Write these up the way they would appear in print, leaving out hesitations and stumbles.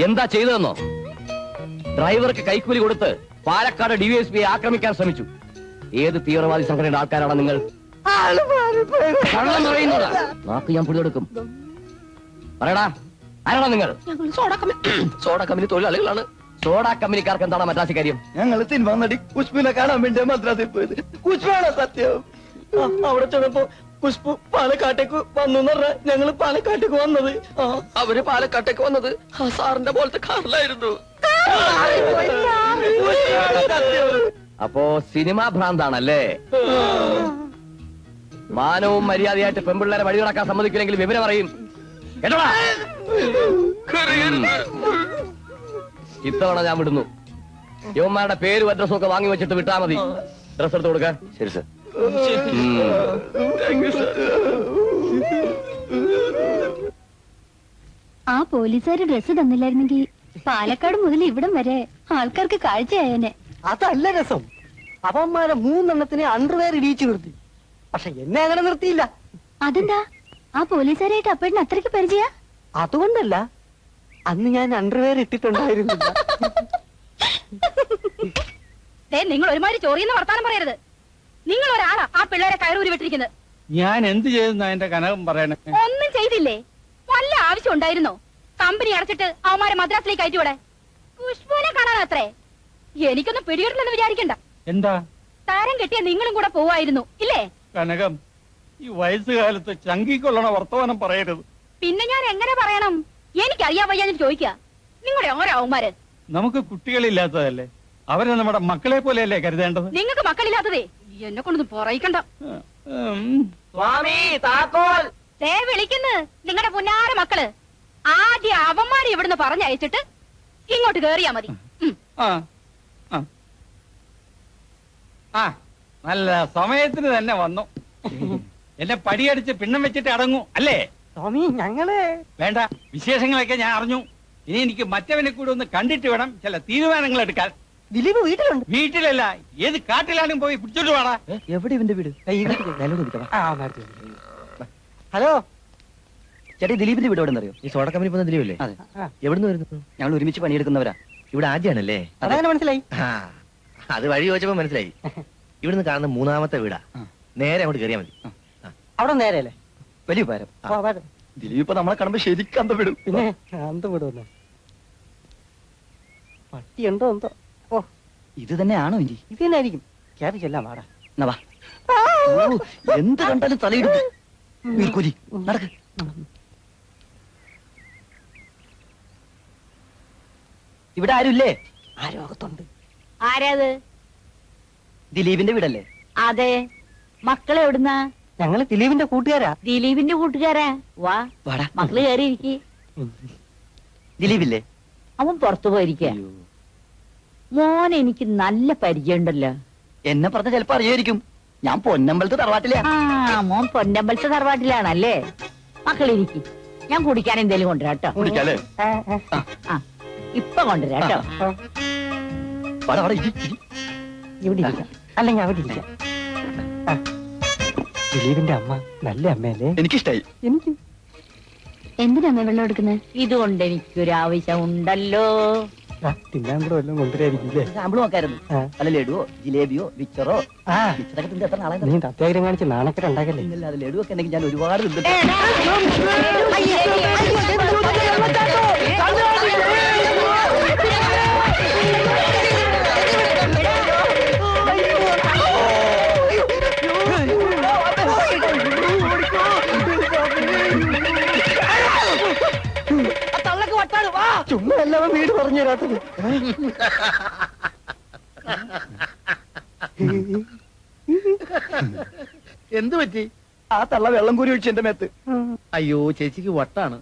എന്താ ചെയ്തതെന്നോ? ഡ്രൈവർക്ക് കൈക്കൂലി കൊടുത്ത് പാലക്കാട് ഡിവൈഎസ്പിയെ ആക്രമിക്കാൻ ശ്രമിച്ചു. ഏത് തീവ്രവാദി സംഘടനയുടെ ആൾക്കാരാണ് നിങ്ങൾ? നാക്ക് ഞാൻ പിടിയെടുക്കും. പറയടാ, ആരാണോ നിങ്ങൾ? സോഡ കമ്പനി തൊഴിലാളികളാണ്. സോഡ കമ്പനിക്കാർക്ക് എന്താണ് മദ്രാസി കാര്യം? ഞങ്ങൾ സിനിമ നടി കുഷ്ബുവിനെ കാണാൻ വേണ്ടി മദ്രാസിൽ പോയത്. കുഷ്ബാണ് സത്യം. അവിടെ ചെന്നപ്പോ കുഷ്ബു പാലക്കാട്ടേക്ക് വന്നു പറഞ്ഞ ഞങ്ങള് പാലക്കാട്ടേക്ക് വന്നത്. അവര് പാലക്കാട്ടേക്ക് വന്നത് സാറിന്റെ പോലത്തെ കാറിലായിരുന്നു. അപ്പോ സിനിമാ ഭ്രാന്താണല്ലേ? മാനവും മര്യാദയായിട്ട് പെൺപിള്ളേരെ വഴി നടക്കാൻ സമ്മതിക്കില്ലെങ്കിൽ വിവരം അറിയും. കേട്ടോടാ, ഇത്തവണ ഞാൻ വിടുന്നു. യുവന്മാരുടെ പേരും അഡ്രസ്സും ഒക്കെ വാങ്ങി വെച്ചിട്ട് വിട്ടാ മതി. ഡ്രസ് എടുത്ത് കൊടുക്കാൻ. ശരി സർ. ആ പോലീസുകാര് ഡ്രസ് തന്നില്ലായിരുന്നെങ്കിൽ പാലക്കാട് മുതൽ ഇവിടം വരെ ആൾക്കാർക്ക് കാഴ്ചയായേനെ. അതല്ല രസം. അവന്മാരെ 3 എണ്ണത്തിന് അണ്ടർവെയർ ഇടിച്ചു നിർത്തി. പക്ഷെ എന്നെ അങ്ങനെ നിർത്തിയില്ല. അതെന്താ? ആ പോലീസുകാരായിട്ട് അപ്പേടിന് അത്രയ്ക്ക് പരിചയ? അതുകൊണ്ടല്ല, അന്ന് ഞാൻ അണ്ടർവെയർ ഇട്ടിട്ടുണ്ടായിരുന്നില്ല. നിങ്ങൾ ഒരുമാതിരി ചോറിയെന്ന് വർത്താനം പറയരുത്. നിങ്ങൾ ഒരാളാ ആ പിള്ളേരെ കയറൂരി വിട്ടിരിക്കുന്നത്. ഞാൻ എന്ത് ചെയ്തെന്നാ എന്റെ കനകം പറയണേ? ഒന്നും ചെയ്തില്ലേ? വല്ല ആവശ്യം ഉണ്ടായിരുന്നോ? കമ്പനി അടച്ചിട്ട് അവന്മാരെ മദ്രാസിലേക്ക് അയച്ചുവിടെ. പുഷ്പനെ കാണാനത്രേ. എനിക്കൊന്നും പിടികിട്ടില്ലെന്ന് വിചാരിക്കണ്ട. എന്താ താരം കെട്ടിയ നിങ്ങളും കൂടെ പോവായിരുന്നു ഇല്ലേ? കനകം, ഈ വയസ്സുകാലത്ത് ചങ്കിക്കൊള്ളണ വർത്തമാനം പറയരുത്. പിന്നെ ഞാൻ എങ്ങനെ പറയണം? എനിക്കറിയാൻ വയ്യാൻ ചോദിക്കുക. നിങ്ങളുടെ ഓരോ അവന്മാര്. നമുക്ക് കുട്ടികളില്ലാത്തതല്ലേ? അവരെ നമ്മുടെ മക്കളെ പോലെയല്ലേ കരുതേണ്ടത്? നിങ്ങൾക്ക് മക്കളില്ലാത്തതേ എന്നെ കൊണ്ടൊന്നും പറയിക്കണ്ട. സ്വാമി താക്കോൽ വിളിക്കുന്നു നിങ്ങളുടെ പുന്നാര മക്കള്. ആദ്യം അവന്മാരെ ഇവിടുന്ന് പറഞ്ഞയച്ചിട്ട് ഇങ്ങോട്ട് കേറിയാ മതി. നല്ല സമയത്തിന് തന്നെ വന്നു. എന്നെ പടിയടിച്ച് പിണ്ണം വെച്ചിട്ട് അടങ്ങൂ അല്ലേ? സ്വാമി ഞങ്ങളെ വേണ്ട, വിശേഷങ്ങളൊക്കെ ഞാൻ അറിഞ്ഞു. ഇനി എനിക്ക് മറ്റവനെ കൂടെ ഒന്ന് കണ്ടിട്ട് വേണം ചില തീരുമാനങ്ങൾ എടുക്കാൻ. ദിലീപ് വീട്ടിലുണ്ട്. വീട്ടിലല്ല, ഏത് കാട്ടിലാണെങ്കിൽ പോയി പിടിച്ചോട്ട് വേടാ. എവിടെ ഇവന്റെ വീട്? ഹലോ ചേട്ടാ, ദിലീപിന്റെ വീട് എവിടെ അറിയോ? ഈ സോഡ കമ്പനി പോകുന്ന ദിലീപല്ലേ? എവിടുന്ന് വരുന്നു? ഞങ്ങൾ ഒരുമിച്ച് പണിയെടുക്കുന്നവരാ. ഇവിടെ ആദ്യമാണല്ലേ? അതങ്ങനെ മനസ്സിലായി. അത് വഴി ചോദിച്ചപ്പോ മനസ്സിലായി. ഇവിടുന്ന് കാണുന്ന 3ാമത്തെ വീടാ. നേരെ അങ്ങോട്ട് കയറിയാ മതി. അവിടെ നേരെയല്ലേ? വലിയ പാരം. ദിലീപ് ഇപ്പൊ നമ്മളെ കാണുമ്പോ ശരിക്കും അന്തം വിടും. പിന്നെ അന്തം വിടുമല്ലോ. പട്ടിയുണ്ടോ എന്തോ? ഓ, ഇത് തന്നെയാണോ? ഇനി ഇത് തന്നെ ആയിരിക്കും. കയറി ചെല്ലാം. വാടാ. എന്ത് കണ്ടാലും തലയിടും. നടക്ക്. ഇവിടെ ആരുമില്ലേ? ആരും അകത്തുണ്ട്. ആരാത്? ദിലീപിന്റെ വീടല്ലേ? അതെ. മക്കളെ എവിടുന്നാ? ഞങ്ങള് ദിലീപിന്റെ കൂട്ടുകാരാ. ദിലീപിന്റെ കൂട്ടുകാരാ? വാ, മക്കള് കയറിയിരിക്കെ. ദിലീപില്ലേ? അവൻ പുറത്തു പോയിരിക്ക. മോൻ എനിക്ക് നല്ല പരിചയമുണ്ടല്ലോ. എന്നെ പറഞ്ഞ ചിലപ്പോ അറിയായിരിക്കും. ഞാൻ പൊന്നമ്പലത്തെ തറവാട്ടിലാ. മോൻ പൊന്നമ്പലത്തെ തറവാട്ടിലാണല്ലേ? മക്കളിരിക്കും. ഞാൻ കുടിക്കാൻ എന്തേലും കൊണ്ടുവരാട്ടോ. കുടിക്കാല്ലേ? ഇപ്പൊ കൊണ്ടുവരാട്ടോ. ഇവിടെ ഇരിക്കാം. അല്ലെങ്കിൽ അവിടെ ഇരിക്കാം. ദിലീപിന്റെ അമ്മ നല്ല അമ്മയല്ലേ? എനിക്കിഷ്ടായി. എനിക്ക് എന്തിനാ വെള്ളം എടുക്കുന്നത്? ഇതുകൊണ്ട് എനിക്കൊരാവശ്യം ഉണ്ടല്ലോ. തിന്നാൻ കൂടെ വല്ലതും കൊണ്ടുവരായിരിക്കില്ലേ? സാമ്പിൾ നോക്കായിരുന്നു. അല്ല ലഡുവോ ജിലേബിയോ മിച്ചറോ. മിച്ചറൊക്കെ തിന്റെ എത്ര നാളെ? നീ അത്യാഗ്രഹം കാണിച്ച് നാണക്കെട്ട് ഉണ്ടാക്കല്ലേ? ഇല്ല, അത് ലഡു ഒക്കെ ഉണ്ടെങ്കിൽ ഞാൻ ഒരുപാട് ചുമ്മാ എല്ലാവരും വീട് പറഞ്ഞു തരാത്തത്. എന്ത് പറ്റി? ആ തള്ള വെള്ളം കൂരി ഒഴിച്ചു എന്റെ മേത്ത്. അയ്യോ, ചേച്ചിക്ക് വട്ടാണ്.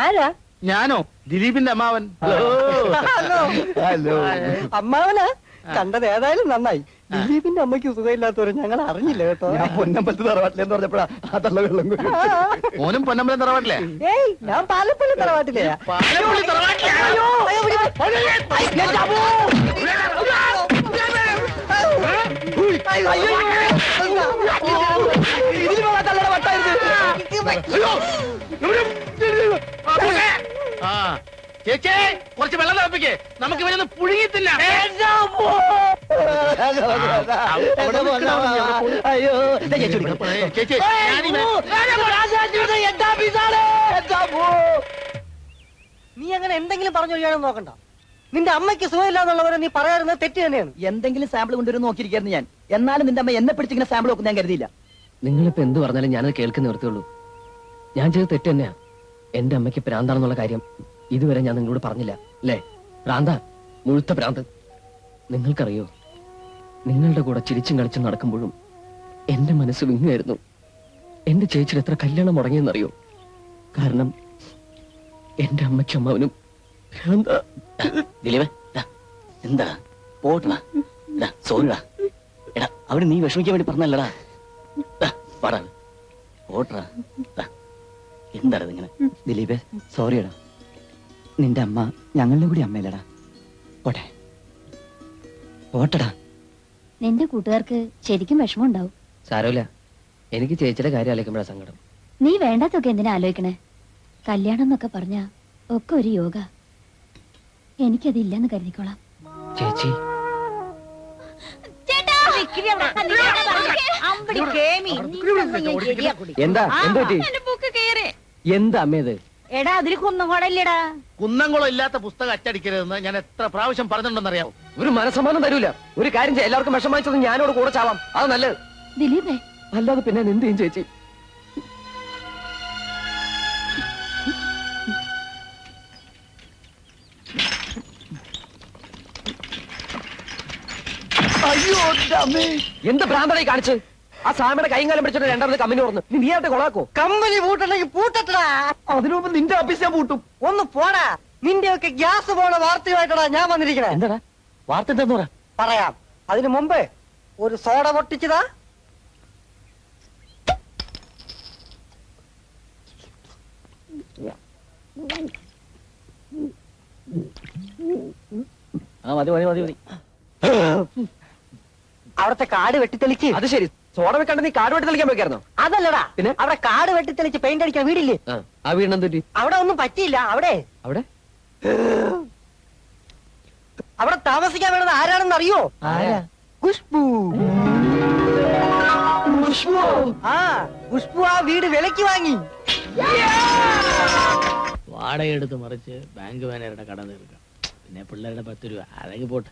ആരാ? ഞാനോ? ദിലീപിന്റെ അമ്മാവൻ. ഹലോ. അമ്മാവനാ? കണ്ടത് ഏതായാലും നന്നായി. ദിലീപിന്റെ അമ്മയ്ക്ക് സുഖമില്ലാത്തവരെ ഞങ്ങൾ അറിഞ്ഞില്ല കേട്ടോ. ഞാൻ പൊന്നമ്പലത്ത് തറവാട്ടിലെന്ന് പറഞ്ഞപ്പോഴാ ആ തള്ള വെള്ളം കൂരി. മോനും പൊന്നമ്പലം തറവാട്ടില്ലേ? ഏയ്, ഞാൻ പാലപ്പള്ളി തറവാട്ടിലേ. ചേച്ചി കുറച്ച് വെള്ളം തിളപ്പിക്കേ, നമുക്ക് ഇവരൊന്ന് പുഴുങ്ങി തിന്നാം. അയ്യോ ചേച്ചി നീ അങ്ങനെ എന്തെങ്കിലും പറഞ്ഞൊഴിയാണെന്ന് നോക്കണ്ട. നിന്റെ അമ്മയ്ക്ക് സുഖമില്ലാന്നുള്ളവരെ നീ പറയാറുന്നത് തെറ്റ് തന്നെയാണ്. എന്തെങ്കിലും സാമ്പിൾ കൊണ്ടുവരും നോക്കിയിരിക്കുന്നു ഞാൻ. എന്നാലും നിന്റെ അമ്മ എന്നെ പിടിച്ചിങ്ങനെ സാമ്പിൾ നോക്കും ഞാൻ കരുതിയില്ല. നിങ്ങളിപ്പോ എന്ത് പറഞ്ഞാലും ഞാനത് കേൾക്കുന്ന നിർത്തുള്ളൂ. ഞാൻ ചെയ്ത് തെറ്റ് തന്നെയാ. എന്റെ അമ്മയ്ക്ക് പ്രാന്താണെന്നുള്ള കാര്യം ഇതുവരെ ഞാൻ നിങ്ങളോട് പറഞ്ഞില്ല അല്ലേ? പ്രാന്ത, മുഴുത്ത പ്രാന്ത്. നിങ്ങൾക്കറിയോ, നിങ്ങളുടെ കൂടെ ചിരിച്ചും കളിച്ചും നടക്കുമ്പോഴും എന്റെ മനസ്സ് വിങ്ങായിരുന്നു. എന്റെ ചേച്ചിയുടെ എത്ര കല്യാണം മുടങ്ങിയെന്നറിയോ? കാരണം എന്റെ അമ്മയ്ക്കും അമ്മാവനും ഭ്രാന്ത. ദിലീപ് എന്താ പോട്ടാ സോറിടാ. എടാ അവിടെ നീ വിഷമിക്കാൻ വേണ്ടി പറഞ്ഞല്ലടാ. പാടാ പോട്ടാ. എന്താടാ ഇങ്ങനെ? ദിലീപ് സോറിയടാ. നിന്റെ അമ്മ ഞങ്ങളുടെ കൂടി അമ്മയില്ലടാ. പോട്ടെ പോട്ടടാ. നിന്റെ കൂട്ടുകാർക്ക് ശരിക്കും വിഷമം ഉണ്ടാവും. സാരമില്ല, എനിക്ക് ചേച്ചിയുടെ കാര്യം ആലോചിക്കുമ്പോഴാ സങ്കടം. നീ വേണ്ടാത്തൊക്കെ എന്തിനാ ആലോചിക്കണേ? കല്യാണം എന്നൊക്കെ പറഞ്ഞ ഒക്കെ ഒരു യോഗ. എനിക്കതില്ലെന്ന് കരുതിക്കോളാം. ചേച്ചി എന്താ എന്താ അമ്മയത്? എടാ അതിൽ കുന്നുകൂടല്ലടാ. കുന്നംകുളം ഇല്ലാത്ത പുസ്തകം അച്ചടിക്കരുതെന്ന് ഞാൻ എത്ര പ്രാവശ്യം പറഞ്ഞിട്ടുണ്ടെന്നറിയാവോ? ഒരു മനസ്സമാനം തരൂല. ഒരു കാര്യം ചെയ്യാം, എല്ലാവർക്കും വിഷം വാങ്ങിച്ചത് ഞാനോട് കൂടെ ചാവാം. അത് നല്ലത്. ദിലീപേ, അല്ലാതെ പിന്നെ എന്ത് ചെയ്യും ചേച്ചി? അയ്യോ എന്ത് ഭ്രാന്തനായി കാണിച്ച്? ആ സാമിയുടെ കൈകാലം പിടിച്ചിട്ട് രണ്ടാമത് കമ്പനി തുറന്ന് നീ ആയിട്ട് കൊളാക്കോ? കമ്പനി പൂട്ടണമെങ്കിൽ പൂട്ടട്ടാ. അതിനു മുമ്പ് നിന്റെ ഓഫീസ് ഞാൻ പൂട്ടും. ഒന്ന് പോടാ. നിന്റെ ഒക്കെ ഗ്യാസ് പോണ വാർത്തയുമായിട്ടാ ഞാൻ വന്നിരിക്കണേ. എന്താടാ വാർത്ത? എന്താന്ന് പറ. പറയാം. അതിനു മുമ്പ് ഒരു സോഡ പൊട്ടിച്ചതാ. മതി മതി മതി മതി. അവിടത്തെ കാട് വെട്ടിത്തെളിച്ച്. അത് ശരി, സോഡ വെക്കാണ്ട് നീ കാട് വെട്ടി തെളിക്കാൻ വെക്കായിരുന്നോ? അതല്ലടാ, പിന്നെ അവിടെ കാട് വെട്ടിത്തെളിച്ച് പെയിന്റ് അടിക്കാൻ വീടില്ലേ? ആ വീടിനെന്ത് പറ്റി? അവിടെ ഒന്നും പറ്റിയില്ല. അവിടെ അവിടെ അവിടെ താമസിക്കാൻ വേണ്ടത് ആരാണെന്ന് അറിയോ? ഖുഷ്ബു. ആ ഖുഷ്ബു ആ വീട് വിലക്ക് വാങ്ങി. വാടകയെടുത്ത് മറിച്ച് ബാങ്ക് മാനേജറുടെ കട തീർക്കാം. പിന്നെ പിള്ളേരുടെ 10 രൂപ അതൊക്കെ പോട്ടെ.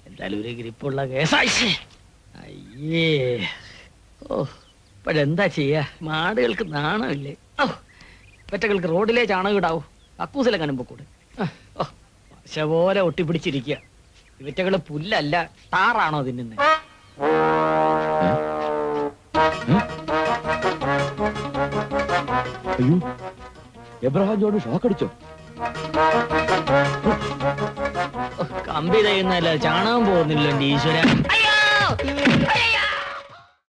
എന്തായാലും ഒരു ഗ്രിപ്പുള്ള കേസായി. അയ്യേ, ഓ ഇപ്പോഴെന്താ ചെയ്യാ? മാടുകൾക്ക് നാണമില്ലേ? ഓ പെറ്റകൾക്ക് റോഡിലെ ചാണകം ഇടാവൂ. കക്കൂസിലെ കനുമ്പക്കൂടെ ഓ പശ പോലെ ഒട്ടിപ്പിടിച്ചിരിക്കുക. ഇവറ്റകള് പുല്ലല്ല ടാറാണോ തിന്നുന്നെ? അയ്യോ, എബ്രഹാം ജോണ് ഷോക്ക് അടിച്ചോ? കമ്പി തയ്യുന്നല്ല ചാണകം പോകുന്നില്ലോ ഈശ്വര.